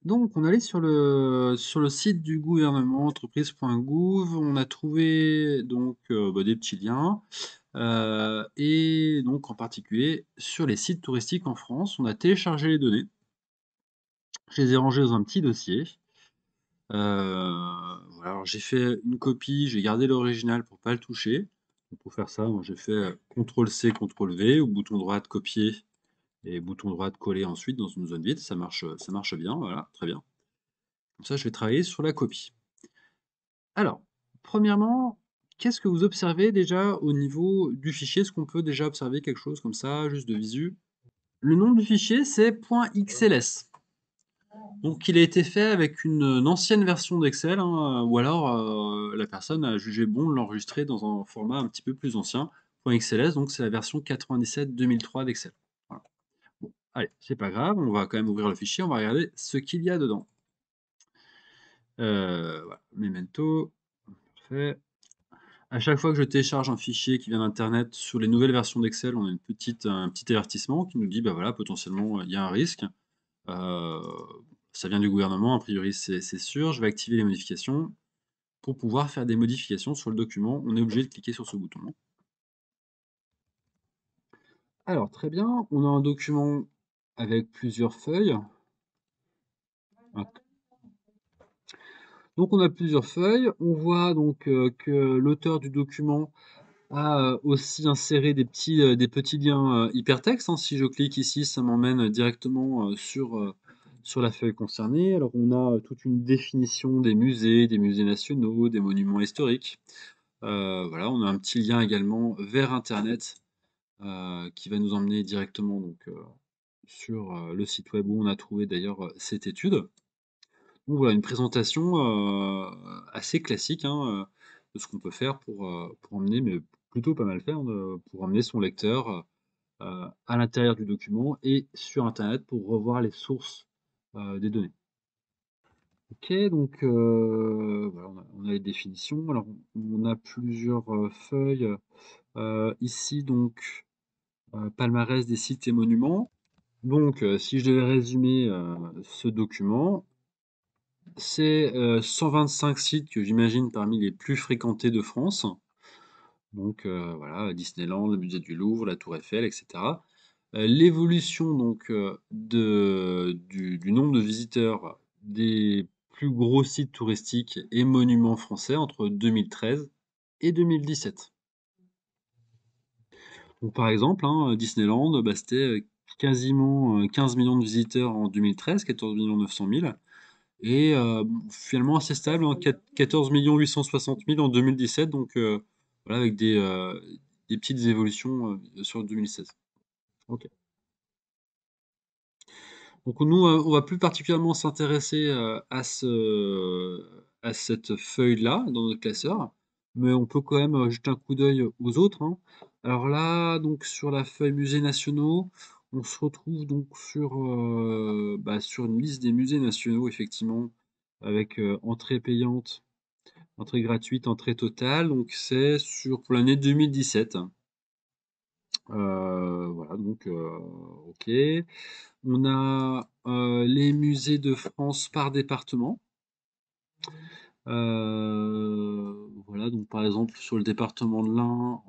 Donc, on allait sur le site du gouvernement, entreprise.gouv. On a trouvé donc des petits liens. Et donc, en particulier, sur les sites touristiques en France, on a téléchargé les données. Je les ai rangées dans un petit dossier. Voilà, alors j'ai fait une copie, j'ai gardé l'original pour pas le toucher. Donc, pour faire ça, moi, j'ai fait CTRL-C, CTRL-V, ou bouton droit de copier et bouton droit de coller ensuite dans une zone vide. Ça marche bien, voilà, très bien. Comme ça, je vais travailler sur la copie. Alors, premièrement, qu'est-ce que vous observez déjà au niveau du fichier? Est-ce qu'on peut déjà observer quelque chose comme ça, juste de visu? Le nom du fichier, c'est .xls. Donc, il a été fait avec une ancienne version d'Excel, hein, ou alors la personne a jugé bon de l'enregistrer dans un format un petit peu plus ancien. .xls, donc c'est la version 97-2003 d'Excel. Voilà. Bon, allez, c'est pas grave, on va quand même ouvrir le fichier, on va regarder ce qu'il y a dedans. Voilà, Memento, parfait. À chaque fois que je télécharge un fichier qui vient d'internet, sur les nouvelles versions d'Excel, on a un petit avertissement qui nous dit, bah voilà, potentiellement, il y a un risque. Euh, Ça vient du gouvernement, a priori c'est sûr. Je vais activer les modifications. Pour pouvoir faire des modifications sur le document, on est obligé de cliquer sur ce bouton. Alors, très bien, on a un document avec plusieurs feuilles. Donc on a plusieurs feuilles. On voit donc que l'auteur du document a aussi inséré des petits liens hypertextes, hein. Si je clique ici, ça m'emmène directement sur la feuille concernée. Alors on a toute une définition des musées nationaux, des monuments historiques. Voilà, on a un petit lien également vers Internet qui va nous emmener directement donc, sur le site web où on a trouvé d'ailleurs cette étude. Donc voilà, une présentation assez classique, hein, de ce qu'on peut faire pour emmener, mais plutôt pas mal faire, pour emmener son lecteur à l'intérieur du document et sur Internet pour revoir les sources des données. Ok, donc voilà, on a les définitions. Alors, on a plusieurs feuilles. Ici, donc, palmarès des sites et monuments. Donc, si je devais résumer ce document, c'est 125 sites que j'imagine parmi les plus fréquentés de France. Donc voilà, Disneyland, le musée du Louvre, la Tour Eiffel, etc. L'évolution donc du nombre de visiteurs des plus gros sites touristiques et monuments français entre 2013 et 2017. Donc par exemple, hein, Disneyland, bah, c'était quasiment 15 millions de visiteurs en 2013, 14 millions 900 000. Et finalement assez stable, hein, 14 860 000 en 2017, donc voilà, avec des petites évolutions sur 2016. Ok. Donc nous, on va plus particulièrement s'intéresser à cette feuille-là dans notre classeur, mais on peut quand même jeter un coup d'œil aux autres, hein. Alors là, donc sur la feuille musées nationaux, on se retrouve donc sur une liste des musées nationaux, effectivement, avec entrée payante, entrée gratuite, entrée totale. Donc c'est pour l'année 2017. Voilà, donc ok. On a les musées de France par département. Voilà, donc par exemple sur le département de l'Ain,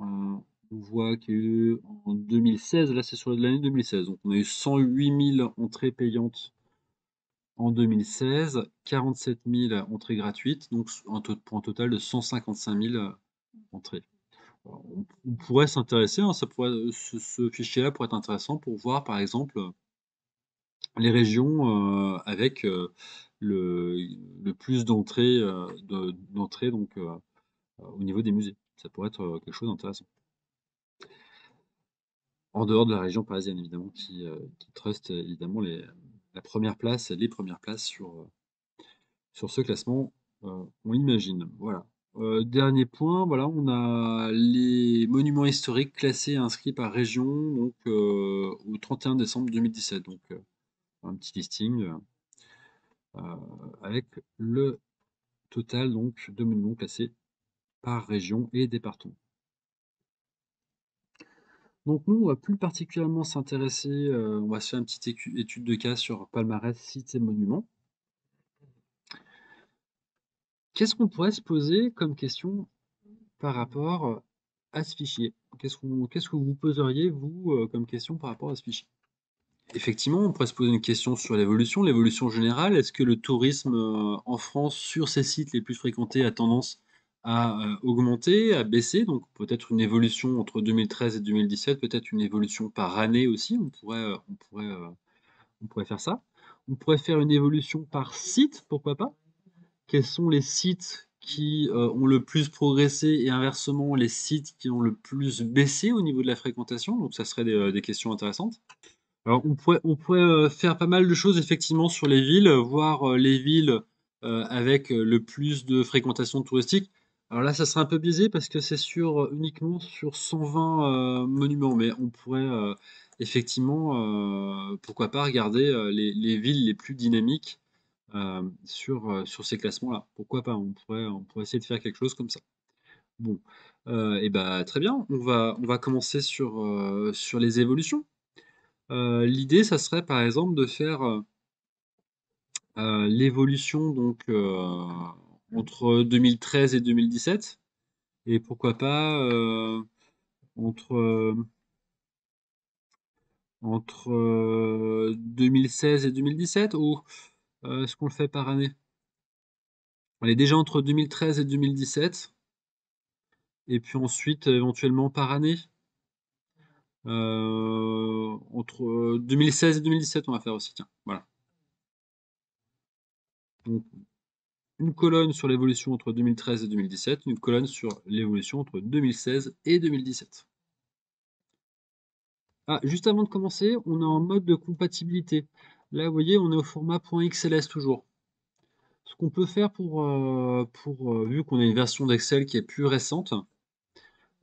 on voit qu'il y a eu en 2016, là c'est sur l'année 2016, donc on a eu 108 000 entrées payantes en 2016, 47 000 entrées gratuites, donc pour un total de 155 000 entrées. Alors, on pourrait s'intéresser, hein, ce fichier-là pourrait être intéressant pour voir par exemple les régions avec le, le plus d'entrées donc au niveau des musées. Ça pourrait être quelque chose d'intéressant. En dehors de la région parisienne, évidemment, qui trust évidemment la première place, les premières places sur ce classement, on l'imagine. Voilà. Dernier point, voilà, on a les monuments historiques classés et inscrits par région donc, au 31 décembre 2017. Donc, un petit listing avec le total donc, de monuments classés par région et département. Donc nous, on va plus particulièrement s'intéresser, on va se faire une petite étude de cas sur palmarès, sites et monuments. Qu'est-ce qu'on pourrait se poser comme question par rapport à ce fichier? Qu'est-ce que vous poseriez, vous, comme question par rapport à ce fichier? Effectivement, on pourrait se poser une question sur l'évolution générale. Est-ce que le tourisme en France, sur ces sites les plus fréquentés, a tendance à augmenter, à baisser? Donc peut-être une évolution entre 2013 et 2017, peut-être une évolution par année aussi, on pourrait faire ça. On pourrait faire une évolution par site, pourquoi pas? Quels sont les sites qui ont le plus progressé et inversement les sites qui ont le plus baissé au niveau de la fréquentation? Donc ça serait des questions intéressantes. Alors on pourrait faire pas mal de choses effectivement sur les villes, voir les villes avec le plus de fréquentation touristique. Alors là, ça serait un peu biaisé parce que c'est uniquement sur 120 monuments, mais on pourrait effectivement, pourquoi pas regarder les villes les plus dynamiques sur ces classements-là. Pourquoi pas? On pourrait essayer de faire quelque chose comme ça. Bon, et bah très bien, on va commencer sur les évolutions. L'idée, ça serait par exemple de faire l'évolution donc entre 2013 et 2017, et pourquoi pas entre, euh, entre 2016 et 2017, ou est-ce qu'on le fait par année? Allez, déjà entre 2013 et 2017, et puis ensuite éventuellement par année. Entre 2016 et 2017, on va faire aussi, tiens, voilà. Donc, une colonne sur l'évolution entre 2013 et 2017, une colonne sur l'évolution entre 2016 et 2017. Ah, juste avant de commencer, on est en mode de compatibilité. Là, vous voyez, on est au format .xls toujours. Ce qu'on peut faire vu qu'on a une version d'Excel qui est plus récente,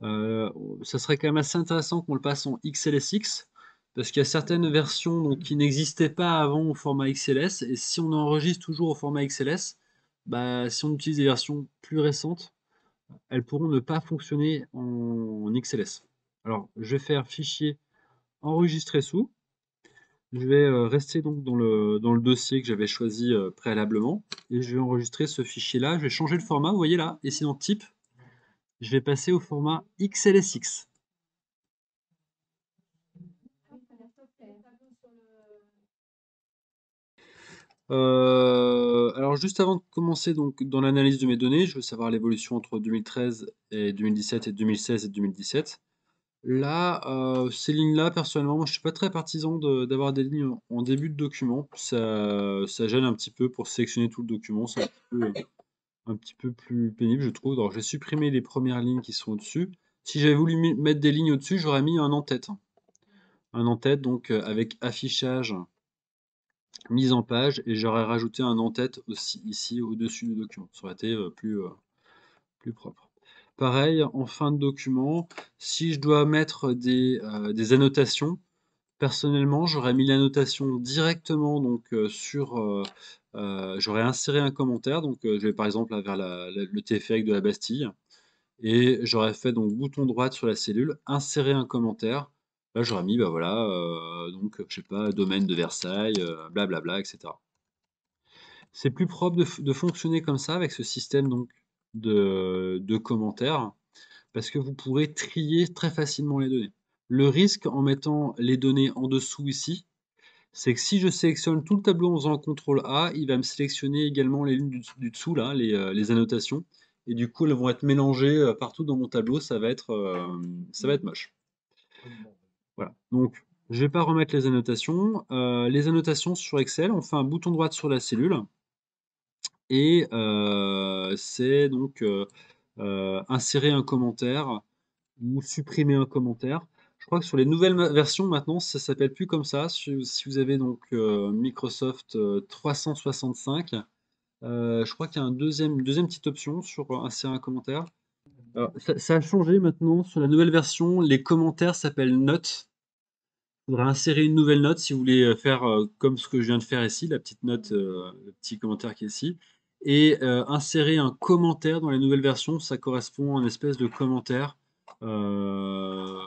euh, ça serait quand même assez intéressant qu'on le passe en XLSX, parce qu'il y a certaines versions donc, qui n'existaient pas avant au format XLS, et si on enregistre toujours au format XLS, bah, si on utilise des versions plus récentes, elles pourront ne pas fonctionner en XLS. Alors, je vais faire fichier enregistrer sous. Je vais rester donc dans le dossier que j'avais choisi préalablement, et je vais enregistrer ce fichier-là. Je vais changer le format, vous voyez là, ici dans type, je vais passer au format XLSX. Alors juste avant de commencer donc dans l'analyse de mes données, je veux savoir l'évolution entre 2013 et 2017 et 2016 et 2017. Là, ces lignes-là, personnellement, moi, je suis pas très partisan d'avoir des lignes en début de document. Ça gêne un petit peu pour sélectionner tout le document. C'est un petit peu plus pénible, je trouve. Alors, je vais supprimer les premières lignes qui sont au-dessus. Si j'avais voulu mettre des lignes au-dessus, j'aurais mis un en-tête. Un en-tête, donc avec affichage, mise en page, et j'aurais rajouté un en-tête aussi ici au-dessus du document. Ça aurait été plus propre. Pareil, en fin de document, si je dois mettre des annotations, personnellement, j'aurais mis l'annotation directement donc j'aurais inséré un commentaire. Donc, je vais par exemple là, vers le TFX de la Bastille, et j'aurais fait donc bouton droit sur la cellule, insérer un commentaire. Là, j'aurais mis, bah voilà, donc je sais pas, domaine de Versailles, blablabla, etc. C'est plus propre de fonctionner comme ça avec ce système donc de commentaires, parce que vous pourrez trier très facilement les données. Le risque en mettant les données en dessous ici, c'est que si je sélectionne tout le tableau en faisant CTRL A, il va me sélectionner également les lignes du dessous, là, les annotations. Et du coup, elles vont être mélangées partout dans mon tableau, ça va être moche. Voilà. Donc, je ne vais pas remettre les annotations. Les annotations sur Excel, on fait un bouton droit sur la cellule. Et c'est donc insérer un commentaire ou supprimer un commentaire. Je crois que sur les nouvelles versions maintenant, ça s'appelle plus comme ça. Si vous avez donc Microsoft 365, je crois qu'il y a une deuxième petite option sur insérer un commentaire. Alors, ça a changé maintenant. Sur la nouvelle version, les commentaires s'appellent notes. Il faudra insérer une nouvelle note si vous voulez faire comme ce que je viens de faire ici, la petite note, le petit commentaire qui est ici. Et insérer un commentaire dans les nouvelles versions, ça correspond à une espèce de commentaire euh,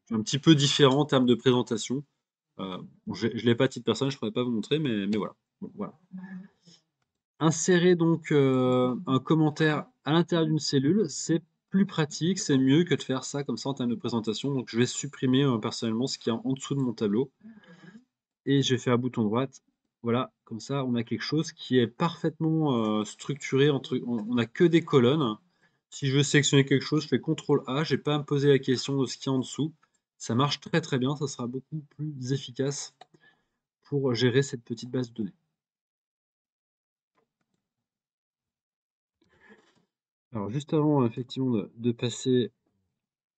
un petit peu différent en termes de présentation. Bon, je ne l'ai pas à titre personnel, je ne pourrais pas vous montrer, mais voilà. Bon, voilà. Insérer donc un commentaire à l'intérieur d'une cellule, c'est plus pratique, c'est mieux que de faire ça comme ça en termes de présentation. Donc je vais supprimer personnellement ce qu'il y a en dessous de mon tableau et je vais faire bouton droite. Voilà, comme ça on a quelque chose qui est parfaitement structuré. On n'a que des colonnes. Si je veux sélectionner quelque chose, je fais CTRL A, j'ai pas à me poser la question de ce qu'il y a en dessous. Ça marche très très bien, ça sera beaucoup plus efficace pour gérer cette petite base de données. Alors juste avant effectivement de passer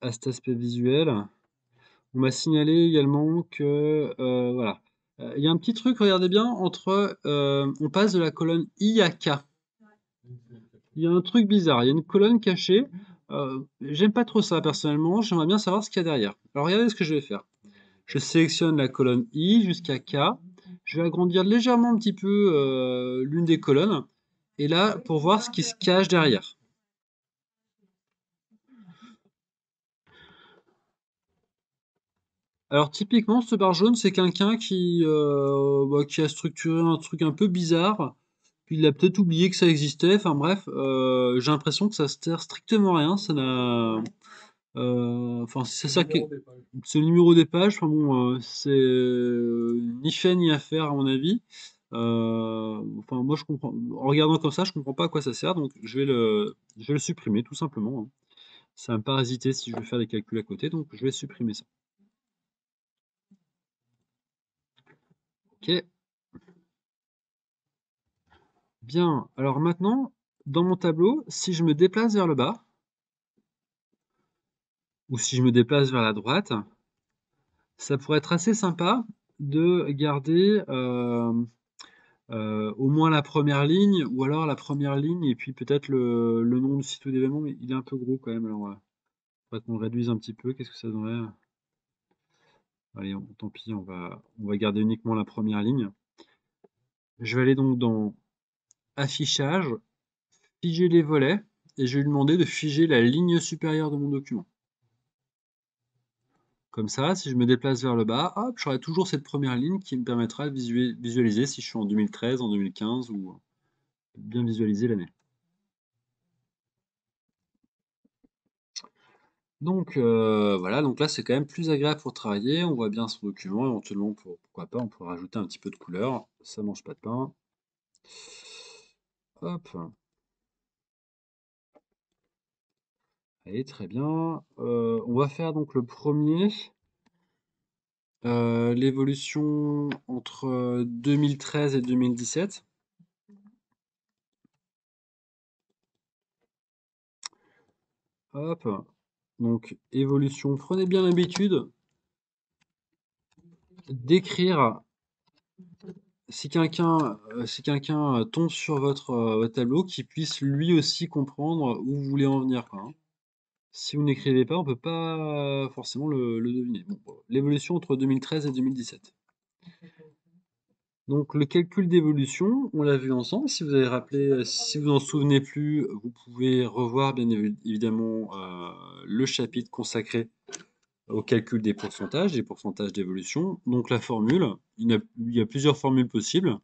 à cet aspect visuel, on m'a signalé également que voilà, il y a un petit truc, regardez bien, entre on passe de la colonne I à K. Il y a un truc bizarre, il y a une colonne cachée. J'aime pas trop ça personnellement, j'aimerais bien savoir ce qu'il y a derrière. Alors regardez ce que je vais faire. Je sélectionne la colonne I jusqu'à K. Je vais agrandir légèrement un petit peu l'une des colonnes. Et là, pour voir ce qui se cache derrière. Alors typiquement, ce bar jaune, c'est quelqu'un qui a structuré un truc un peu bizarre. Puis il a peut-être oublié que ça existait. Enfin bref, j'ai l'impression que ça sert strictement à rien. Ça n'a. Enfin, c'est ça qui c'est le numéro des pages. Enfin bon, c'est ni fait ni à faire à mon avis. Enfin, moi je comprends. En regardant comme ça, je comprends pas à quoi ça sert. Donc je vais le supprimer tout simplement, hein. Ça va me parasiter si je veux faire des calculs à côté. Donc je vais supprimer ça. Ok. Bien, alors maintenant, dans mon tableau, si je me déplace vers le bas, ou si je me déplace vers la droite, ça pourrait être assez sympa de garder au moins la première ligne, ou alors la première ligne, et puis peut-être le nom du site ou d'événement, mais il est un peu gros quand même, alors faudrait qu'on le réduise un petit peu, qu'est-ce que ça donnerait? Allez, tant pis, on va garder uniquement la première ligne. Je vais aller donc dans Affichage, figer les volets, et je vais lui demander de figer la ligne supérieure de mon document. Comme ça, si je me déplace vers le bas, hop, j'aurai toujours cette première ligne qui me permettra de visualiser si je suis en 2013, en 2015 ou bien visualiser l'année. Donc voilà, donc là c'est quand même plus agréable pour travailler, on voit bien son document, éventuellement pourquoi pas, on pourrait rajouter un petit peu de couleur, ça mange pas de pain. Hop, allez, très bien. On va faire donc le premier, l'évolution entre 2013 et 2017. Hop, donc évolution, prenez bien l'habitude d'écrire si quelqu'un tombe sur votre tableau, qu'il puisse lui aussi comprendre où vous voulez en venir, quoi, hein. Si vous n'écrivez pas, on peut pas forcément le deviner. Bon, l'évolution entre 2013 et 2017. Donc le calcul d'évolution, on l'a vu ensemble. Si vous avez rappelé, si vous n'en souvenez plus, vous pouvez revoir bien évidemment le chapitre consacré au calcul des pourcentages d'évolution. Donc la formule, il y a plusieurs formules possibles.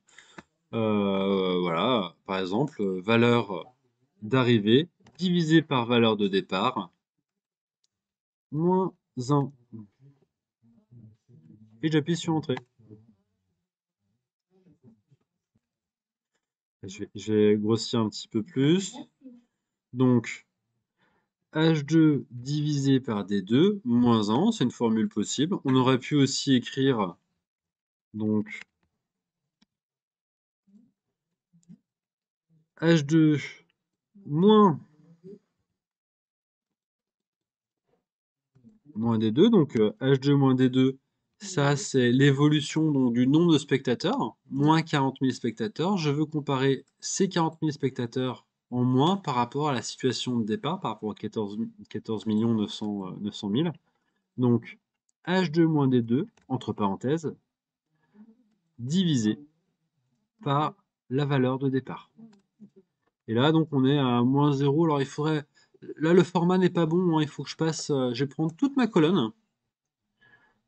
Voilà, par exemple, valeur d'arrivée divisée par valeur de départ, moins 1. Et j'appuie sur Entrée. Je vais grossir un petit peu plus. Donc, H2 divisé par D2, moins 1, c'est une formule possible. On aurait pu aussi écrire donc H2 moins D2, donc H2 moins D2, ça c'est l'évolution du nombre de spectateurs, moins 40 000 spectateurs. Je veux comparer ces 40 000 spectateurs en moins par rapport à la situation de départ, par rapport à 14 900 000. Donc H2 moins D2, entre parenthèses, divisé par la valeur de départ. Et là, donc, on est à moins 0. Alors, il faudrait... Là, le format n'est pas bon, hein. Il faut que je passe... je vais prendre toute ma colonne.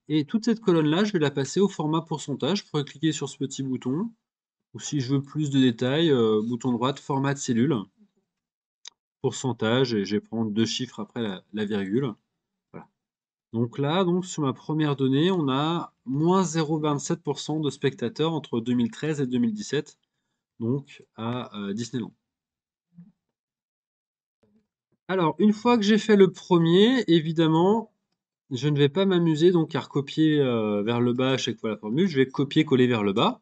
Et toute cette colonne-là, je vais la passer au format pourcentage. Je pourrais cliquer sur ce petit bouton. Ou si je veux plus de détails, bouton droit, format de cellule, pourcentage, et je vais prendre 2 chiffres après la virgule. Voilà. Donc là, donc, sur ma première donnée, on a moins 0,27% de spectateurs entre 2013 et 2017, donc à Disneyland. Alors, une fois que j'ai fait le premier, évidemment, je ne vais pas m'amuser donc à recopier vers le bas à chaque fois la formule, je vais copier-coller vers le bas.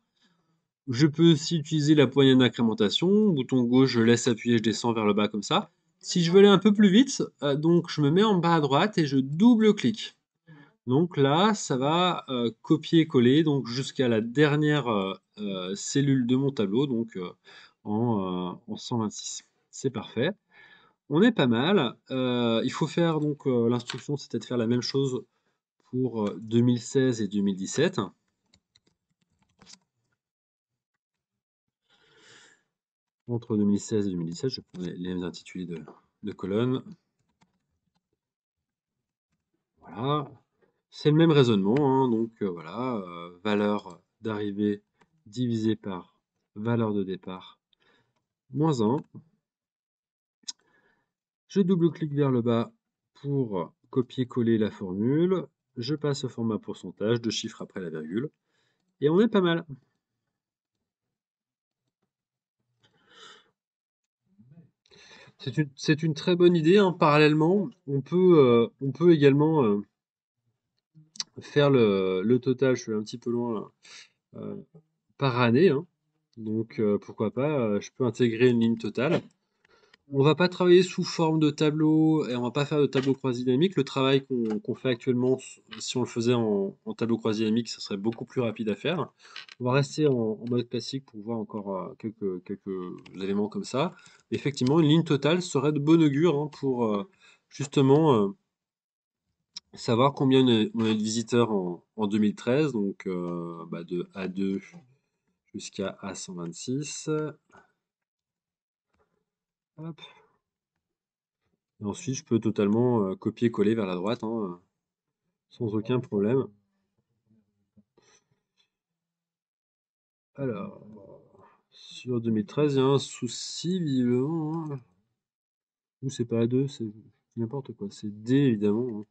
Je peux aussi utiliser la poignée d'incrémentation, bouton gauche, je laisse appuyer, je descends vers le bas comme ça. Si je veux aller un peu plus vite, donc je me mets en bas à droite et je double-clique. Donc là, ça va copier-coller donc jusqu'à la dernière cellule de mon tableau, donc en 126. C'est parfait. On est pas mal. Il faut faire donc l'instruction, c'était de faire la même chose pour 2016 et 2017. Entre 2016 et 2017, je prends les mêmes intitulés de colonnes. Voilà. C'est le même raisonnement, hein, donc voilà, valeur d'arrivée divisée par valeur de départ moins 1. Je double-clique vers le bas pour copier-coller la formule. Je passe au format pourcentage, 2 chiffres après la virgule. Et on est pas mal. C'est une très bonne idée, hein. Parallèlement, on peut également faire le total. Je suis un petit peu loin là, par année, hein. Donc pourquoi pas, je peux intégrer une ligne totale. On va pas travailler sous forme de tableau et on va pas faire de tableau croisé dynamique. Le travail qu'on fait actuellement, si on le faisait en tableau croisé dynamique, ça serait beaucoup plus rapide à faire. On va rester en mode classique pour voir encore quelques éléments comme ça. Effectivement, une ligne totale serait de bon augure, hein, pour justement savoir combien on a eu de visiteurs en 2013, donc de A2 jusqu'à A126. Hop. Et ensuite, je peux totalement copier-coller vers la droite, hein, sans aucun problème. Alors, sur 2013, il y a un souci, visiblement, hein. Ou c'est pas A2, c'est n'importe quoi. C'est D, évidemment, hein.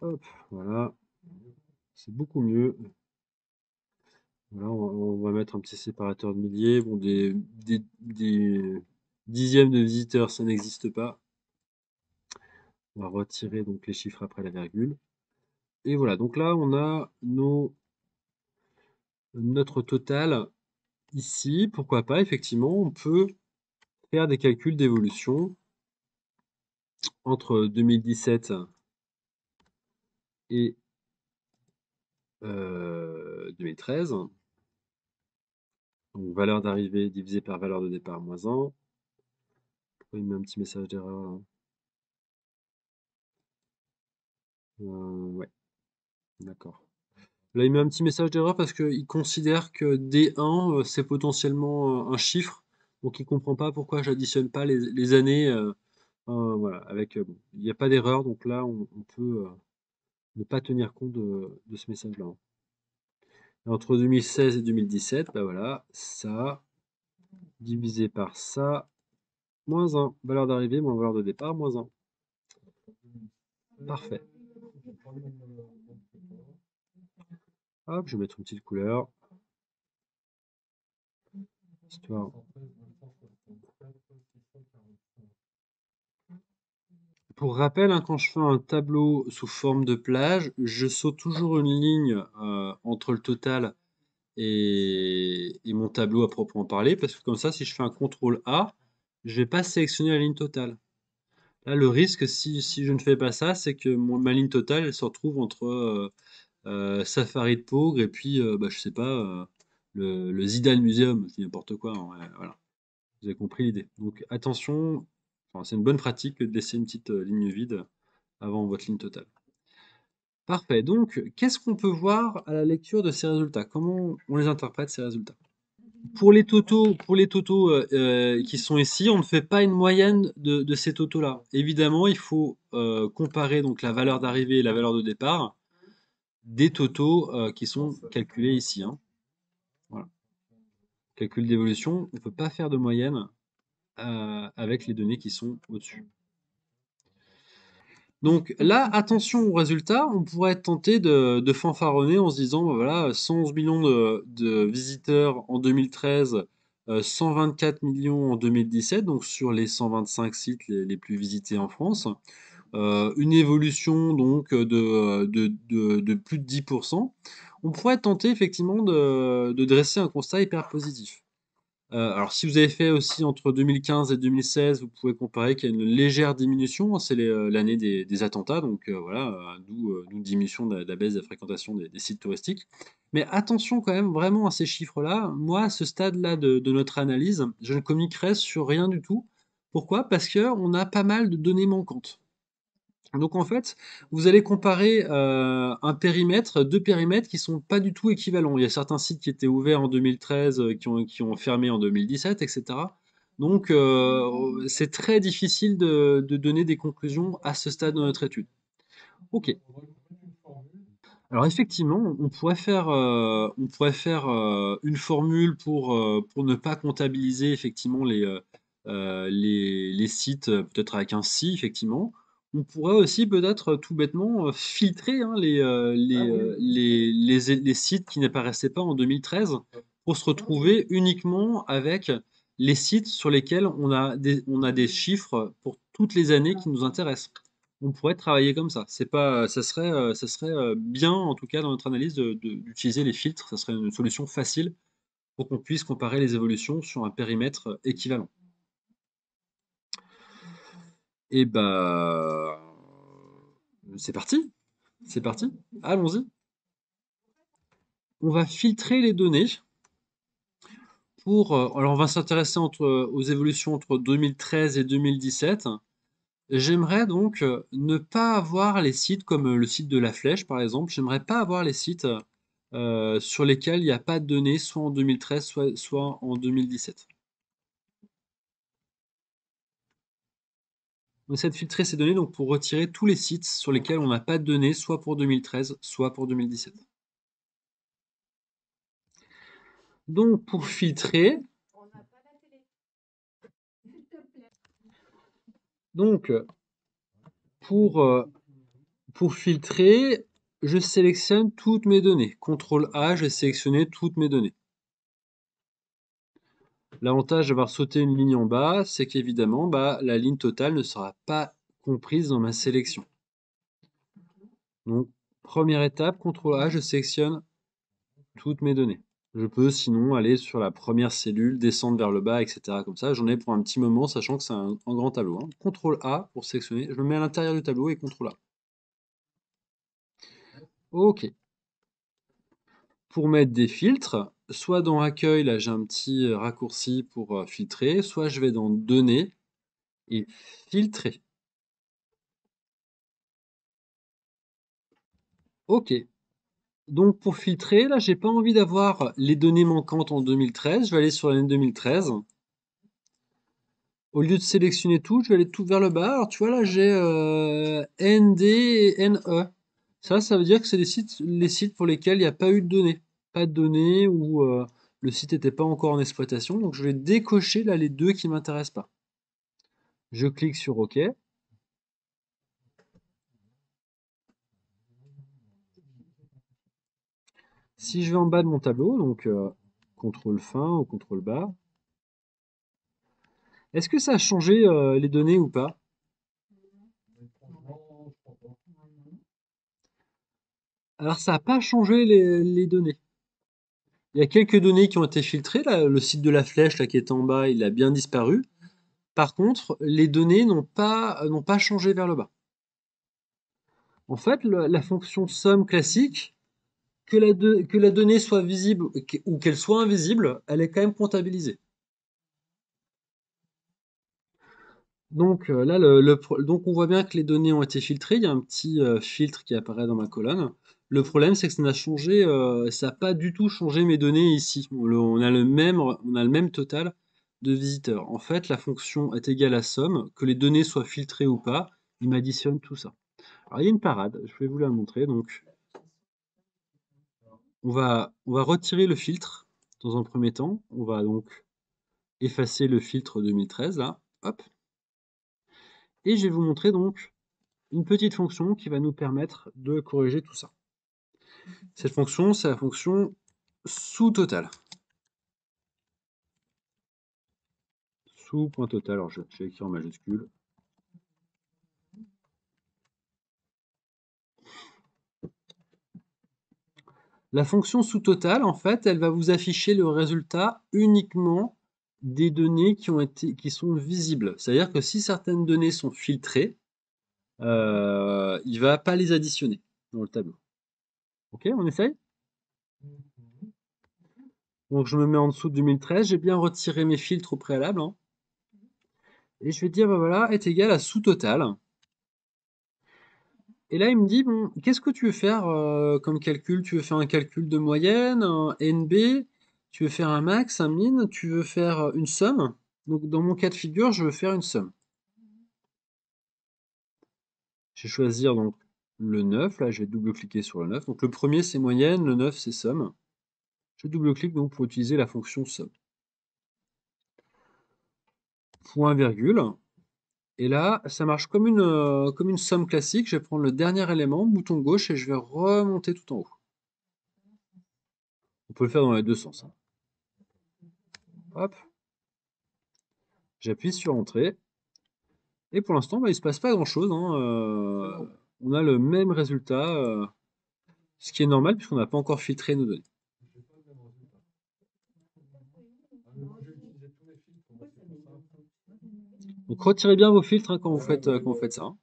Hop, voilà. C'est beaucoup mieux. Voilà, on va mettre un petit séparateur de milliers. Bon, des dixièmes de visiteurs, ça n'existe pas. On va retirer donc les chiffres après la virgule. Et voilà, donc là, on a notre total ici. Pourquoi pas, effectivement, on peut faire des calculs d'évolution entre 2017 et 2013. Donc valeur d'arrivée divisée par valeur de départ moins 1. Pourquoi il met un petit message d'erreur là? Ouais, d'accord. Là, il met un petit message d'erreur parce qu'il considère que D1, c'est potentiellement un chiffre. Donc il comprend pas pourquoi j'additionne pas les années. Voilà, avec, bon, il n'y a pas d'erreur, donc là, on peut ne pas tenir compte de ce message-là, hein. Et entre 2016 et 2017, bah voilà, ça divisé par ça, moins 1. Valeur d'arrivée moins valeur de départ, moins 1. Parfait. Hop, je vais mettre une petite couleur. Histoire. Pour rappel, hein, quand je fais un tableau sous forme de plage, je saute toujours une ligne entre le total et mon tableau à proprement parler, parce que comme ça, si je fais un CTRL A, je vais pas sélectionner la ligne totale. Là, le risque, si je ne fais pas ça, c'est que ma ligne totale, elle se retrouve entre Safari de Peaugres et puis, je sais pas, le Zidane Museum, c'est n'importe quoi, hein, ouais, voilà. Vous avez compris l'idée. Donc attention, enfin, c'est une bonne pratique de laisser une petite ligne vide avant votre ligne totale. Parfait. Donc, qu'est-ce qu'on peut voir à la lecture de ces résultats? Comment on les interprète, ces résultats? Pour les totaux qui sont ici, on ne fait pas une moyenne de ces totaux-là. Évidemment, il faut comparer donc la valeur d'arrivée et la valeur de départ des totaux qui sont calculés ici, hein. Voilà. calcul d'évolution, on ne peut pas faire de moyenne avec les données qui sont au-dessus. Donc là, attention aux résultats, on pourrait être tenté de fanfaronner en se disant, bah voilà, 111 millions de visiteurs en 2013, 124 millions en 2017, donc sur les 125 sites les plus visités en France. Une évolution donc de plus de 10%. On pourrait être tenté effectivement de dresser un constat hyper positif. Alors si vous avez fait aussi entre 2015 et 2016, vous pouvez comparer qu'il y a une légère diminution, hein, c'est l'année des attentats, donc voilà, d'où une diminution de la baisse de la fréquentation des sites touristiques. Mais attention quand même vraiment à ces chiffres-là. Moi, à ce stade-là de notre analyse, je ne communiquerai sur rien du tout. Pourquoi? Parce qu'on a pas mal de données manquantes. Donc en fait, vous allez comparer un périmètre, deux périmètres qui sont pas du tout équivalents. Il y a certains sites qui étaient ouverts en 2013, qui ont fermé en 2017, etc. Donc c'est très difficile de donner des conclusions à ce stade de notre étude. Ok. Alors effectivement, on pourrait faire une formule pour ne pas comptabiliser effectivement les sites, peut-être avec un si, effectivement. On pourrait aussi peut-être tout bêtement filtrer hein, les sites qui n'apparaissaient pas en 2013 pour se retrouver uniquement avec les sites sur lesquels on a des chiffres pour toutes les années qui nous intéressent. On pourrait travailler comme ça. C'est pas, ça serait bien, en tout cas, dans notre analyse, d'utiliser les filtres. Ça serait une solution facile pour qu'on puisse comparer les évolutions sur un périmètre équivalent. Et bah, c'est parti. C'est parti. Allons-y. On va filtrer les données alors, on va s'intéresser aux évolutions entre 2013 et 2017. J'aimerais donc ne pas avoir les sites comme le site de La Flèche, par exemple. J'aimerais pas avoir les sites sur lesquels il n'y a pas de données, soit en 2013, soit en 2017. On essaie de filtrer ces données donc pour retirer tous les sites sur lesquels on n'a pas de données, soit pour 2013, soit pour 2017. Donc pour filtrer, donc pour, euh, pour filtrer, je sélectionne toutes mes données. CTRL A, j'ai sélectionné toutes mes données. L'avantage d'avoir sauté une ligne en bas, c'est qu'évidemment, bah, la ligne totale ne sera pas comprise dans ma sélection. Donc, première étape, CTRL A, je sélectionne toutes mes données. Je peux sinon aller sur la première cellule, descendre vers le bas, etc. Comme ça, j'en ai pour un petit moment, sachant que c'est un grand tableau. Hein. CTRL A pour sélectionner. Je me mets à l'intérieur du tableau et CTRL A. OK. Pour mettre des filtres, soit dans Accueil, là j'ai un petit raccourci pour filtrer, soit je vais dans Données et Filtrer. OK. Donc pour filtrer, là, j'ai pas envie d'avoir les données manquantes en 2013. Je vais aller sur l'année 2013. Au lieu de sélectionner tout, je vais aller tout vers le bas. Alors tu vois là, j'ai ND et NE. Ça veut dire que c'est les sites pour lesquels il n'y a pas eu de données. Pas de données ou le site n'était pas encore en exploitation. Donc je vais décocher là les deux qui ne m'intéressent pas. Je clique sur OK. Si je vais en bas de mon tableau, donc CTRL fin ou CTRL bas, est-ce que ça a changé les données ou pas? Alors ça n'a pas changé les données. Il y a quelques données qui ont été filtrées. Là, le site de La Flèche là, qui est en bas, il a bien disparu. Par contre, les données n'ont pas changé vers le bas. En fait, la fonction somme classique, que la donnée soit visible ou qu'elle soit invisible, elle est quand même comptabilisée. Donc là, donc on voit bien que les données ont été filtrées. Il y a un petit filtre qui apparaît dans ma colonne. Le problème, c'est que ça n'a pas du tout changé mes données ici. On a le même total de visiteurs. En fait, la fonction est égale à somme, que les données soient filtrées ou pas, il m'additionne tout ça. Alors il y a une parade, je vais vous la montrer. Donc on va retirer le filtre Dans un premier temps, on va donc effacer le filtre 2013 là, hop. Et je vais vous montrer donc une petite fonction qui va nous permettre de corriger tout ça. Cette fonction, c'est la fonction sous-total. Sous.total, alors je vais écrire en majuscule. La fonction sous-total, en fait, elle va vous afficher le résultat uniquement des données qui sont visibles. C'est-à-dire que si certaines données sont filtrées, il ne va pas les additionner dans le tableau. Ok, on essaye? Donc je me mets en dessous de 2013, j'ai bien retiré mes filtres au préalable, hein. Et je vais dire, bah voilà, est égal à sous-total. Et là, il me dit, bon, qu'est-ce que tu veux faire comme calcul? Tu veux faire un calcul de moyenne, un NB, tu veux faire un max, un min, tu veux faire une somme? Donc dans mon cas de figure, je veux faire une somme. Je vais choisir donc le 9, là je vais double-cliquer sur le 9. Donc le premier c'est moyenne, le 9 c'est somme. Je double-clique donc pour utiliser la fonction somme. Point virgule. Et là, ça marche comme une somme classique. Je vais prendre le dernier élément, bouton gauche, et je vais remonter tout en haut. On peut le faire dans les deux sens, hein. Hop. J'appuie sur Entrée. Et pour l'instant, bah, il ne se passe pas grand-chose, hein. On a le même résultat, ce qui est normal puisqu'on n'a pas encore filtré nos données. Donc retirez bien vos filtres hein, quand vous faites ça, hein.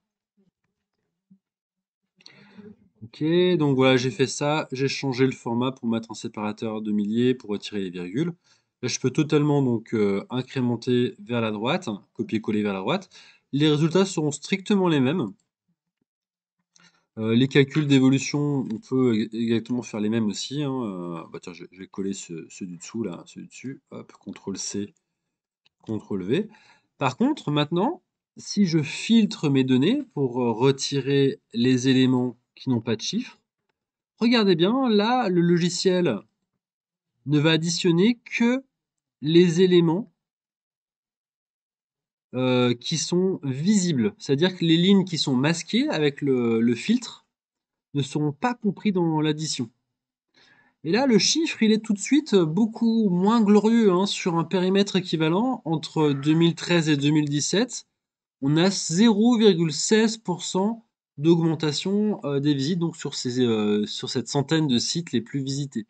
Ok, donc voilà, j'ai fait ça. J'ai changé le format pour mettre un séparateur de milliers, pour retirer les virgules. Là, je peux totalement donc incrémenter vers la droite, copier-coller vers la droite. Les résultats seront strictement les mêmes. Les calculs d'évolution, on peut exactement faire les mêmes aussi, hein. Bah tiens, je vais coller ceux du dessous, là, ceux du dessus. Hop, CTRL-C, CTRL-V. Par contre, maintenant, si je filtre mes données pour retirer les éléments qui n'ont pas de chiffres, regardez bien, là, le logiciel ne va additionner que les éléments qui sont visibles. C'est-à-dire que les lignes qui sont masquées avec le filtre ne seront pas compris dans l'addition. Et là, le chiffre, il est tout de suite beaucoup moins glorieux hein, sur un périmètre équivalent entre 2013 et 2017. On a 0,16% d'augmentation des visites donc sur cette centaine de sites les plus visités.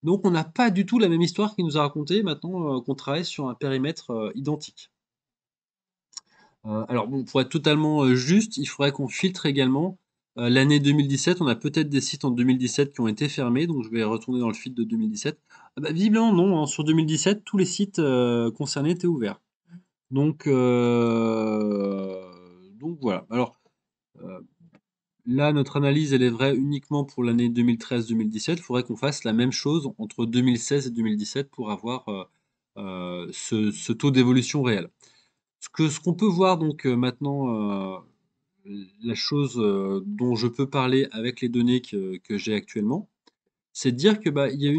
Donc on n'a pas du tout la même histoire qu'il nous a raconté maintenant qu'on travaille sur un périmètre identique. Alors bon, pour être totalement juste, il faudrait qu'on filtre également l'année 2017. On a peut-être des sites en 2017 qui ont été fermés, donc je vais retourner dans le feed de 2017. Ah bah, visiblement non, hein, sur 2017, tous les sites concernés étaient ouverts. Donc voilà. Alors là, notre analyse, elle est vraie uniquement pour l'année 2013-2017. Il faudrait qu'on fasse la même chose entre 2016 et 2017 pour avoir ce taux d'évolution réel. Ce qu'on peut voir donc maintenant, la chose dont je peux parler avec les données que j'ai actuellement, c'est de dire que bah, il y a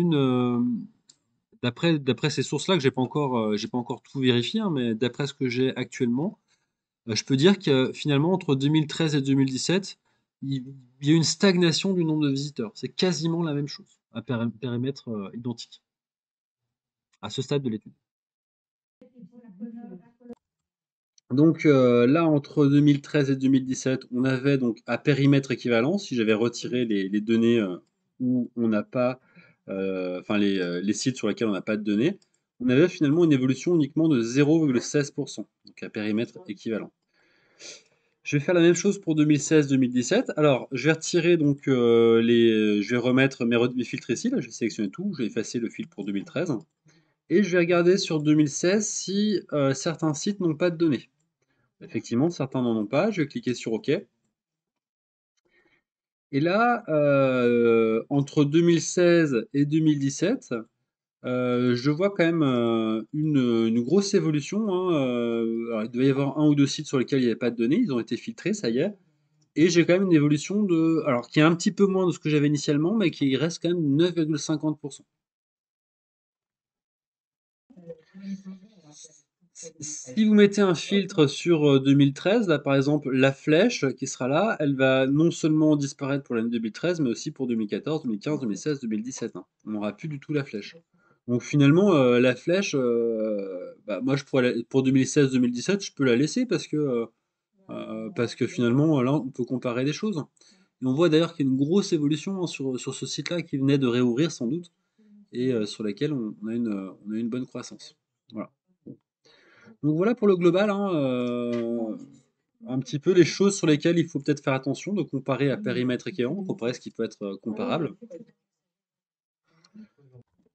d'après ces sources-là que j'ai pas encore tout vérifié, hein, mais d'après ce que j'ai actuellement, je peux dire que finalement entre 2013 et 2017, il y a une stagnation du nombre de visiteurs. C'est quasiment la même chose, un périmètre identique à ce stade de l'étude. Donc là, entre 2013 et 2017, on avait donc à périmètre équivalent, si j'avais retiré les données où on n'a pas, enfin les sites sur lesquels on n'a pas de données, on avait finalement une évolution uniquement de 0,16%, donc à périmètre équivalent. Je vais faire la même chose pour 2016-2017. Alors, je vais retirer donc je vais remettre mes filtres ici. Là, je vais sélectionner tout. Je vais effacer le filtre pour 2013. Et je vais regarder sur 2016 si certains sites n'ont pas de données. Effectivement, certains n'en ont pas. Je vais cliquer sur OK. Et là, entre 2016 et 2017, je vois quand même une grosse évolution, hein. Alors, il devait y avoir un ou deux sites sur lesquels il n'y avait pas de données. Ils ont été filtrés, ça y est. Et j'ai quand même une évolution alors qui est un petit peu moins de ce que j'avais initialement, mais qui reste quand même 9,50%. Si vous mettez un filtre sur 2013, là par exemple, la flèche qui sera là, elle va non seulement disparaître pour l'année 2013, mais aussi pour 2014, 2015, 2016, 2017, hein. On n'aura plus du tout la flèche. Donc finalement, la flèche, bah, moi je pourrais pour 2016-2017, je peux la laisser parce que finalement, là, on peut comparer des choses. Et on voit d'ailleurs qu'il y a une grosse évolution, hein, sur ce site-là qui venait de réouvrir sans doute, et sur laquelle on a une bonne croissance. Voilà. Donc voilà pour le global, hein, un petit peu les choses sur lesquelles il faut peut-être faire attention, de comparer à périmètre équivalent, comparer ce qui peut être comparable.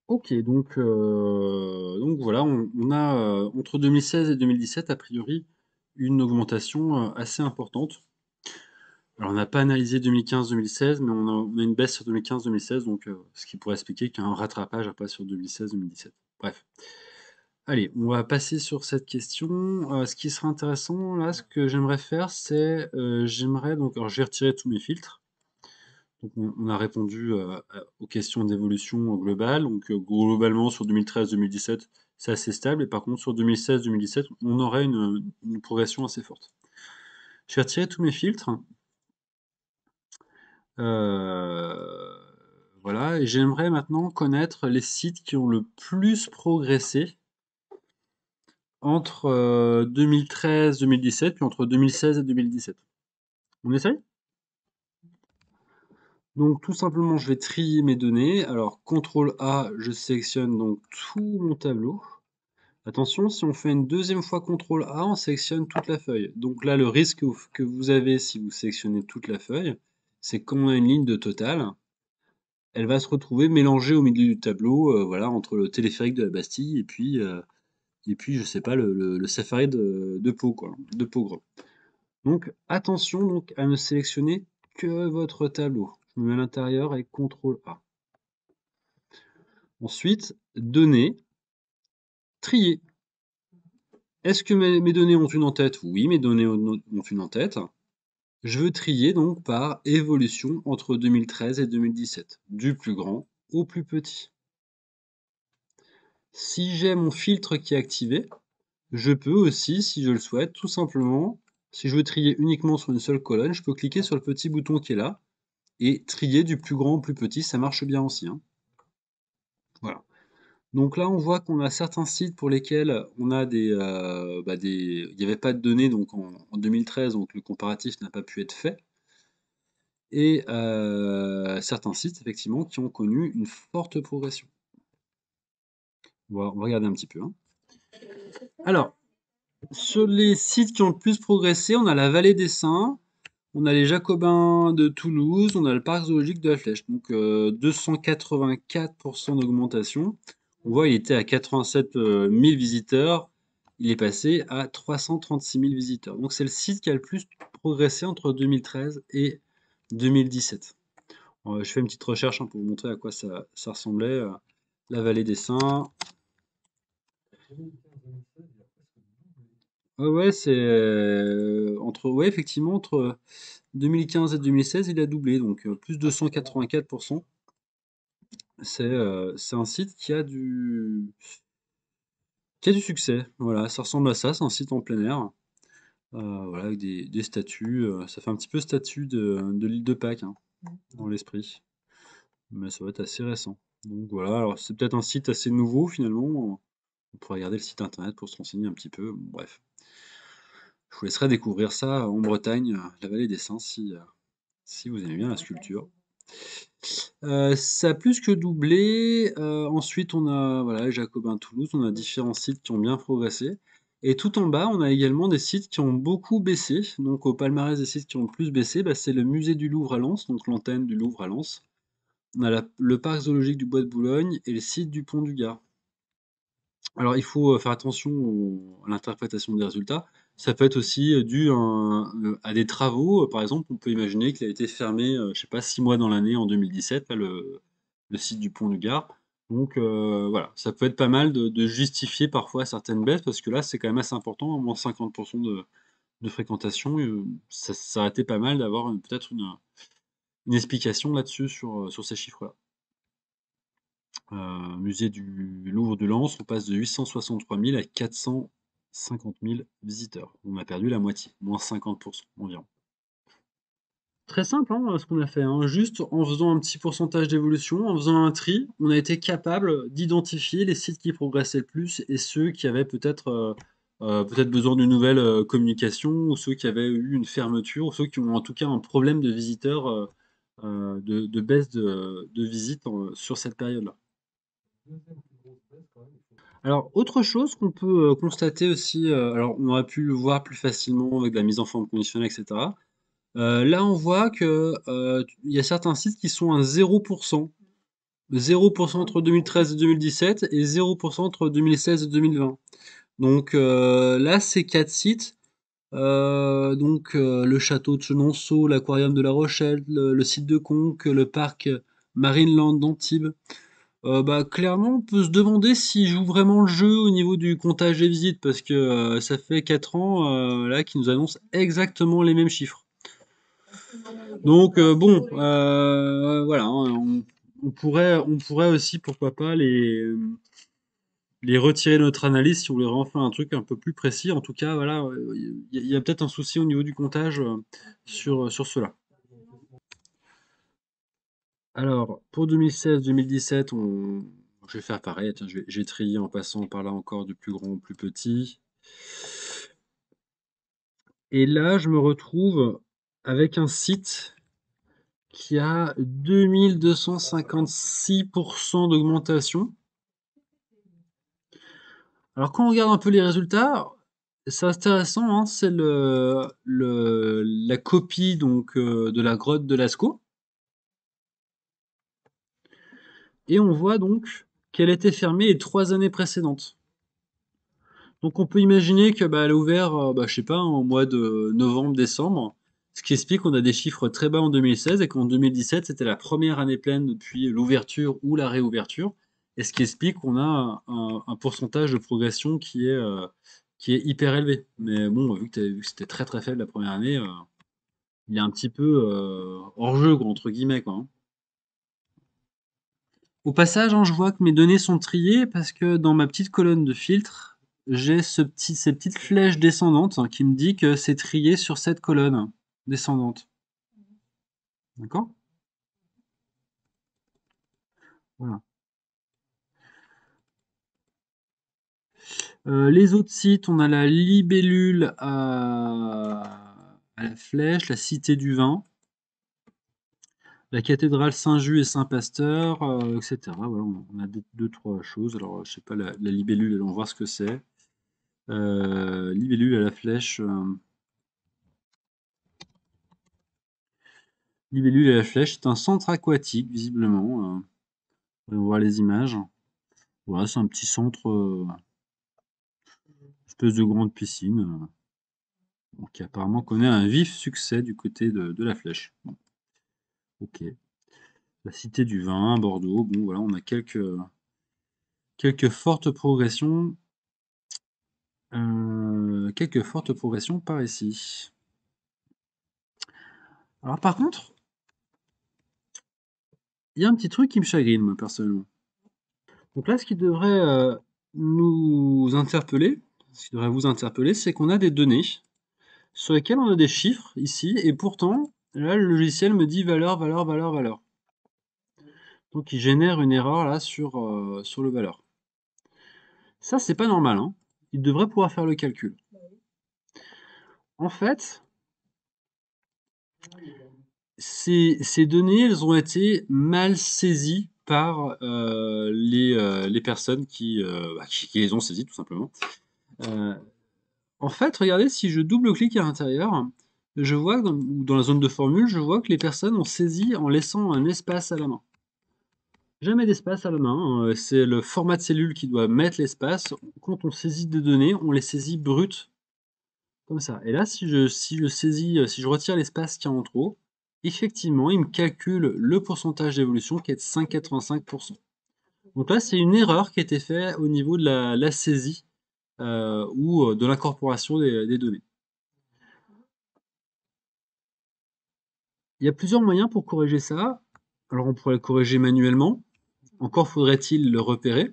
Ok, donc voilà, on a entre 2016 et 2017, a priori, une augmentation assez importante. Alors on n'a pas analysé 2015-2016, mais on a une baisse sur 2015-2016, donc ce qui pourrait expliquer qu'il y a un rattrapage après sur 2016-2017. Bref. Allez, on va passer sur cette question. Ce qui sera intéressant, là, ce que j'aimerais faire, c'est, j'aimerais donc, alors je vais retirer tous mes filtres. Donc on a répondu aux questions d'évolution globale. Donc globalement sur 2013-2017, c'est assez stable. Et par contre sur 2016-2017, on aurait une progression assez forte. Je vais retirer tous mes filtres. Euh, voilà, et j'aimerais maintenant connaître les sites qui ont le plus progressé entre 2013-2017, puis entre 2016 et 2017. On essaye? Donc tout simplement, je vais trier mes données. Alors, CTRL A, je sélectionne donc tout mon tableau. Attention, si on fait une deuxième fois CTRL A, on sélectionne toute la feuille. Donc là, le risque que vous avez si vous sélectionnez toute la feuille, c'est que quand on a une ligne de total, elle va se retrouver mélangée au milieu du tableau, voilà, entre le téléphérique de la Bastille et puis je sais pas, le safari de Pau, quoi, de Pau. Donc attention donc à ne sélectionner que votre tableau. Je me mets à l'intérieur et CTRL A. Ensuite, données, trier. Est-ce que mes données ont une en-tête? Oui, mes données ont une en-tête. Je veux trier donc par évolution entre 2013 et 2017, du plus grand au plus petit. Si j'ai mon filtre qui est activé, je peux aussi, si je le souhaite, tout simplement, si je veux trier uniquement sur une seule colonne, je peux cliquer sur le petit bouton qui est là, et trier du plus grand au plus petit, ça marche bien aussi, hein. Voilà. Donc là, on voit qu'on a certains sites pour lesquels on a il n'y avait pas de données donc en 2013, donc le comparatif n'a pas pu être fait. Et certains sites, effectivement, qui ont connu une forte progression. On va regarder un petit peu, hein. Alors, sur les sites qui ont le plus progressé, on a la Vallée des Saints, on a les Jacobins de Toulouse, on a le parc zoologique de la Flèche. Donc 284% d'augmentation. On voit il était à 87 000 visiteurs, il est passé à 336 000 visiteurs. Donc c'est le site qui a le plus progressé entre 2013 et 2017. Je fais une petite recherche, hein, pour vous montrer à quoi ça ressemblait. La Vallée des Saints. Ouais, c'est ouais, effectivement, entre 2015 et 2016, il a doublé, donc plus 284%. C'est un site qui a du succès. Voilà, ça ressemble à ça, c'est un site en plein air. Voilà, avec des statues. Ça fait un petit peu statue de l'île de Pâques, hein, dans l'esprit. Mais ça va être assez récent. Donc voilà, alors c'est peut-être un site assez nouveau finalement. On pourrait regarder le site internet pour se renseigner un petit peu. Bon, bref. Je vous laisserai découvrir ça en Bretagne, la vallée des Saints, si vous aimez bien la sculpture. Ça a plus que doublé. Ensuite, on a voilà, Jacobin Toulouse, on a différents sites qui ont bien progressé. Et tout en bas, on a également des sites qui ont beaucoup baissé. Donc au palmarès des sites qui ont le plus baissé, bah, c'est le musée du Louvre à Lens, donc l'antenne du Louvre à Lens. On a le parc zoologique du Bois de Boulogne et le site du Pont du Gard. Alors, il faut faire attention à l'interprétation des résultats. Ça peut être aussi dû à des travaux. Par exemple, on peut imaginer qu'il a été fermé, je sais pas, 6 mois dans l'année en 2017, là, le site du Pont du Gard. Donc voilà, ça peut être pas mal de justifier parfois certaines baisses, parce que là, c'est quand même assez important, à moins 50% de fréquentation. Ça aurait été pas mal d'avoir peut-être une explication là-dessus sur ces chiffres-là. Musée du Louvre de Lens, on passe de 863 000 à 450 000 visiteurs. On a perdu la moitié, moins 50% environ. Très simple, hein, ce qu'on a fait, hein. Juste en faisant un petit pourcentage d'évolution, en faisant un tri, on a été capable d'identifier les sites qui progressaient le plus et ceux qui avaient peut-être besoin d'une nouvelle communication, ou ceux qui avaient eu une fermeture, ou ceux qui ont en tout cas un problème de visiteurs, de baisse de visites sur cette période-là. Alors, autre chose qu'on peut constater aussi, alors on aurait pu le voir plus facilement avec la mise en forme conditionnelle, etc. Là, on voit que il y a certains sites qui sont à 0%. 0% entre 2013 et 2017 et 0% entre 2016 et 2020. Donc là, ces quatre sites, le château de Chenonceau, l'aquarium de La Rochelle, le site de Conques, le parc Marineland d'Antibes, bah, clairement, on peut se demander s'ils jouent vraiment le jeu au niveau du comptage des visites, parce que ça fait 4 ans là qu'ils nous annoncent exactement les mêmes chiffres. Donc bon, voilà, hein, on pourrait aussi, pourquoi pas, les retirer de notre analyse si on voulait vraiment faire un truc un peu plus précis. En tout cas, voilà, il y a peut-être un souci au niveau du comptage sur cela. Alors, pour 2016-2017, je vais faire pareil. Tiens, j'ai trié en passant par là encore du plus grand au plus petit. Et là, je me retrouve avec un site qui a 2256% d'augmentation. Alors, quand on regarde un peu les résultats, c'est intéressant, hein, c'est la copie donc, de la grotte de Lascaux. Et on voit donc qu'elle était fermée les 3 années précédentes. Donc on peut imaginer que bah, elle a ouvert, je sais pas, au mois de novembre-décembre, ce qui explique qu'on a des chiffres très bas en 2016 et qu'en 2017 c'était la première année pleine depuis l'ouverture ou la réouverture, et ce qui explique qu'on a un pourcentage de progression qui est hyper élevé. Mais bon, vu que c'était très très faible la première année, il est un petit peu hors jeu, quoi, entre guillemets, quoi, hein. Au passage, hein, je vois que mes données sont triées parce que dans ma petite colonne de filtre, j'ai ces petites flèches descendantes, hein, qui me dit que c'est trié sur cette colonne descendante. D'accord? Voilà. Les autres sites, on a la libellule à la flèche, la cité du vin, la cathédrale Saint-Just et Saint-Pasteur, etc. Voilà, on a deux, trois choses. Alors, je sais pas, la libellule, allons voir ce que c'est. Libellule à la flèche. Libellule à la flèche, c'est un centre aquatique, visiblement. On va voir les images. Voilà, c'est un petit centre, espèce de grande piscine, qui apparemment connaît un vif succès du côté de la flèche. Bon, ok. La cité du vin, Bordeaux. Bon, voilà, on a quelques fortes progressions. Quelques fortes progressions par ici. Alors par contre, il y a un petit truc qui me chagrine, moi, personnellement. Donc là, ce qui devrait nous interpeller, ce qui devrait vous interpeller, c'est qu'on a des données sur lesquelles on a des chiffres ici, et pourtant, là, le logiciel me dit valeur, valeur, valeur, valeur. Donc il génère une erreur là sur le valeur. Ça, c'est pas normal, hein. Il devrait pouvoir faire le calcul. En fait, ces données, elles ont été mal saisies par les personnes qui les ont saisies, tout simplement. Euh, En fait, regardez, si je double-clique à l'intérieur, je vois que dans la zone de formule, je vois que les personnes ont saisi en laissant un espace à la main. Jamais d'espace à la main, hein, c'est le format de cellule qui doit mettre l'espace. Quand on saisit des données, on les saisit brutes, comme ça. Et là, si je saisis, si je retire l'espace qu'il y a en trop, effectivement, il me calcule le pourcentage d'évolution qui est de 5,85%. Donc là, c'est une erreur qui a été faite au niveau de la saisie ou de l'incorporation des données. Il y a plusieurs moyens pour corriger ça. Alors on pourrait le corriger manuellement Encore faudrait-il le repérer.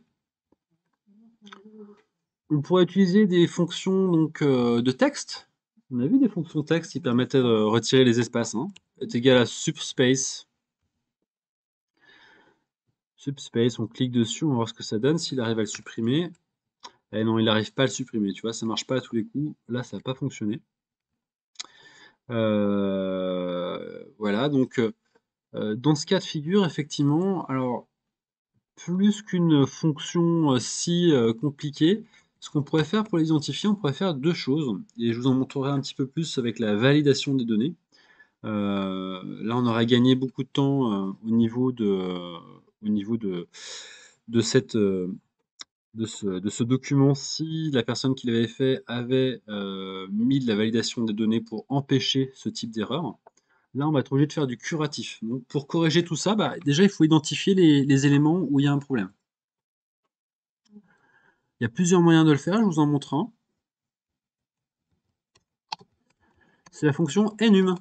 On pourrait utiliser des fonctions donc, de texte. On a vu des fonctions texte qui permettaient de retirer les espaces, hein. Est égal à subspace. Subspace, on clique dessus, on va voir ce que ça donne, s'il arrive à le supprimer. Eh non, il n'arrive pas à le supprimer, tu vois, ça marche pas à tous les coups. Là, ça n'a pas fonctionné. Voilà, donc dans ce cas de figure, effectivement, alors plus qu'une fonction si compliquée, ce qu'on pourrait faire pour l'identifier, on pourrait faire deux choses, et je vous en montrerai un petit peu plus avec la validation des données. Là, on aurait gagné beaucoup de temps au niveau de cette, de ce document si la personne qui l'avait fait avait mis de la validation des données pour empêcher ce type d'erreur. Là, on va être obligé de faire du curatif. Donc, pour corriger tout ça, bah, déjà, il faut identifier les éléments où il y a un problème. Il y a plusieurs moyens de le faire, je vous en montre un. C'est la fonction enum.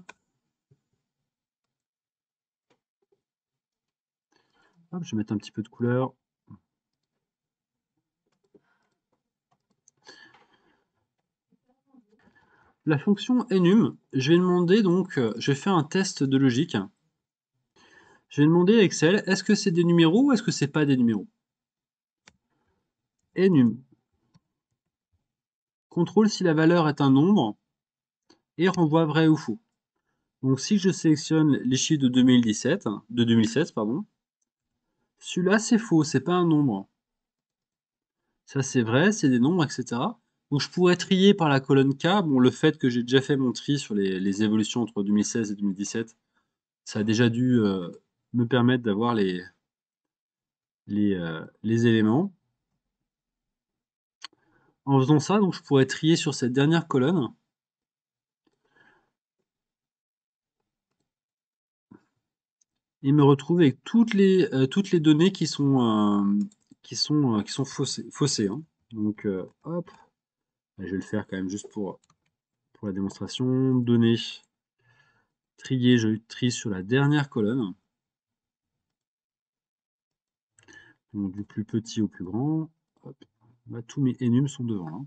Hop, je vais mettre un petit peu de couleur. La fonction enum, je vais demander donc, je vais faire un test de logique. Je vais demander à Excel, est-ce que c'est des numéros ou est-ce que c'est pas des numéros? Enum. Contrôle si la valeur est un nombre et renvoie vrai ou faux. Donc si je sélectionne les chiffres de 2016, pardon, celui-là c'est faux, c'est pas un nombre. Ça c'est vrai, c'est des nombres, etc. Donc je pourrais trier par la colonne K. Bon, le fait que j'ai déjà fait mon tri sur les évolutions entre 2016 et 2017, ça a déjà dû me permettre d'avoir les éléments. En faisant ça, donc je pourrais trier sur cette dernière colonne. Et me retrouver avec toutes les données qui sont faussées, hein. Donc, hop, je vais le faire quand même juste pour la démonstration. Données, trier, je trie sur la dernière colonne. Donc, du plus petit au plus grand. Hop. Bah, tous mes enums sont devant, hein.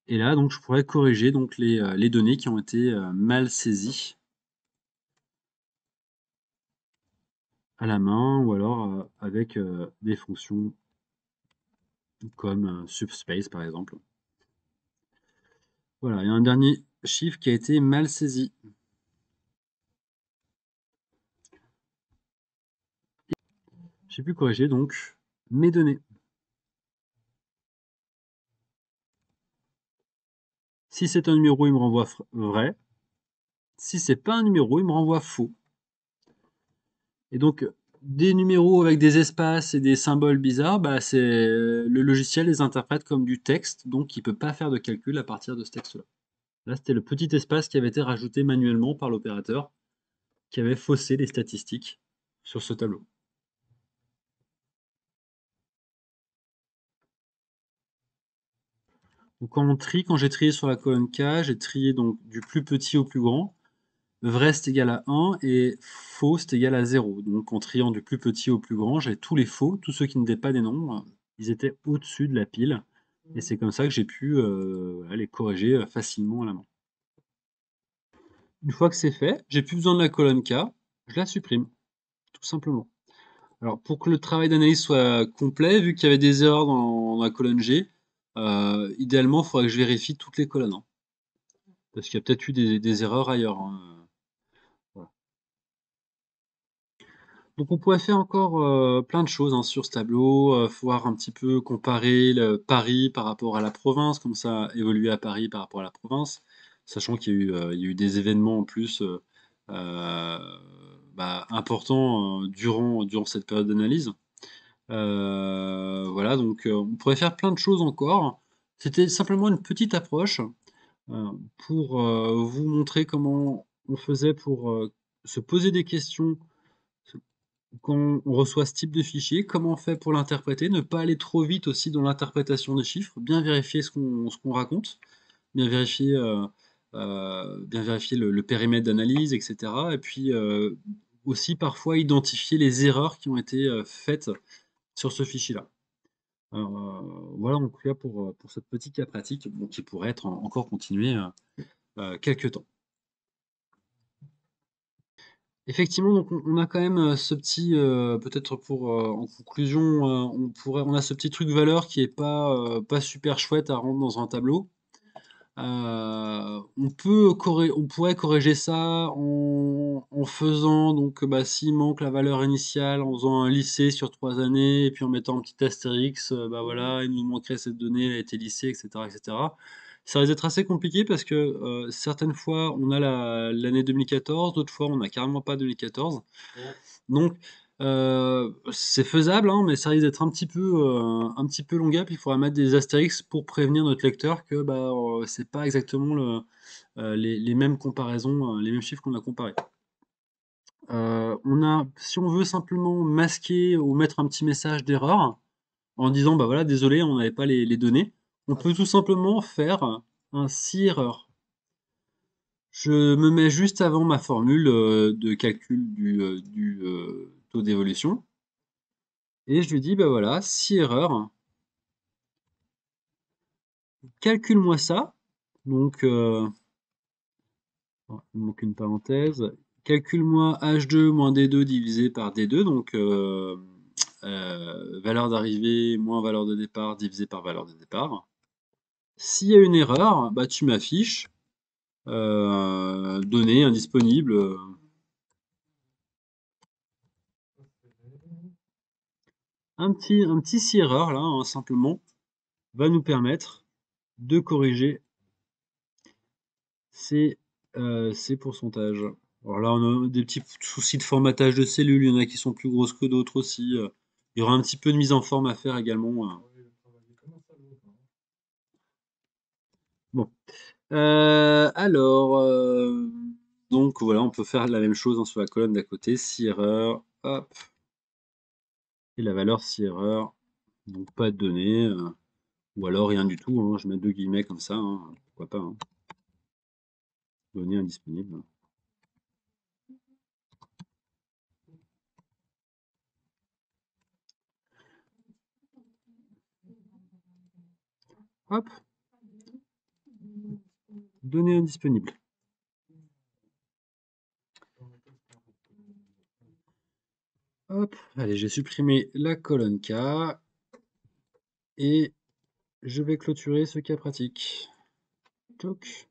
Et là, donc, je pourrais corriger donc, les données qui ont été mal saisies à la main ou alors avec des fonctions comme subspace par exemple. Voilà, il y a un dernier chiffre qui a été mal saisi. J'ai pu corriger donc mes données. Si c'est un numéro, il me renvoie vrai. Si c'est pas un numéro, il me renvoie faux. Et donc, des numéros avec des espaces et des symboles bizarres, bah, le logiciel les interprète comme du texte, donc il ne peut pas faire de calcul à partir de ce texte-là. Là, c'était le petit espace qui avait été rajouté manuellement par l'opérateur, qui avait faussé les statistiques sur ce tableau. Donc quand j'ai trié sur la colonne K, j'ai trié donc du plus petit au plus grand. Vrai c'est égal à 1 et faux c'est égal à 0. Donc en triant du plus petit au plus grand, j'ai tous les faux, tous ceux qui n'étaient pas des nombres, ils étaient au-dessus de la pile. Et c'est comme ça que j'ai pu les corriger facilement à la main. Une fois que c'est fait, j'ai plus besoin de la colonne K, je la supprime, tout simplement. Alors pour que le travail d'analyse soit complet, vu qu'il y avait des erreurs dans la colonne G, idéalement il faudrait que je vérifie toutes les colonnes, hein. Parce qu'il y a peut-être eu des erreurs ailleurs, hein. Voilà. Donc on pourrait faire encore plein de choses hein, sur ce tableau, voir un petit peu comparer le Paris par rapport à la province, comme ça a évolué à Paris par rapport à la province, sachant qu'il y a eu des événements en plus euh, importants durant cette période d'analyse. Voilà, donc on pourrait faire plein de choses encore. C'était simplement une petite approche euh, pour vous montrer comment on faisait pour se poser des questions quand on reçoit ce type de fichier, comment on fait pour l'interpréter, ne pas aller trop vite aussi dans l'interprétation des chiffres, bien vérifier ce qu'on raconte, bien vérifier le périmètre d'analyse, etc. Et puis aussi parfois identifier les erreurs qui ont été faites sur ce fichier-là. Voilà en tout cas pour ce petit cas pratique, bon, qui pourrait être encore continué quelques temps. Effectivement, donc on a quand même ce petit, peut-être pour en conclusion, on a ce petit truc valeur qui est pas super chouette à rendre dans un tableau. On pourrait corriger ça en faisant donc bah, s'il manque la valeur initiale, en faisant un lissé sur 3 années, et puis en mettant un petit astérix, bah voilà, il nous manquerait cette donnée, elle a été lissée, etc., etc. Ça risque d'être assez compliqué parce que certaines fois on a l'année 2014, d'autres fois on n'a carrément pas 2014. Donc c'est faisable, hein, mais ça risque d'être un petit peu longuet, puis il faudra mettre des astérix pour prévenir notre lecteur que bah, c'est pas exactement les mêmes comparaisons, les mêmes chiffres qu'on a comparés. Si on veut simplement masquer ou mettre un petit message d'erreur en disant bah voilà, désolé, on n'avait pas les données, on peut tout simplement faire un si erreur. Je me mets juste avant ma formule de calcul du taux d'évolution. Et je lui dis, bah voilà, si erreur, calcule-moi ça. Donc, il me manque une parenthèse. Calcule-moi H2 moins D2 divisé par D2, donc valeur d'arrivée moins valeur de départ divisé par valeur de départ. S'il y a une erreur, bah tu m'affiches données indisponibles. Un petit si erreur là, hein, simplement, va nous permettre de corriger ces pourcentages. Alors là, on a des petits soucis de formatage de cellules, il y en a qui sont plus grosses que d'autres aussi. Il y aura un petit peu de mise en forme à faire également. Bon. Alors, donc voilà, on peut faire la même chose hein, sur la colonne d'à côté. Si erreur, hop. Et la valeur si erreur, donc pas de données. Ou alors rien du tout, hein, je mets deux guillemets comme ça, hein, pourquoi pas. Hein. Données indisponibles. Hop, données indisponibles. Hop, allez, j'ai supprimé la colonne K et je vais clôturer ce cas pratique. Toc.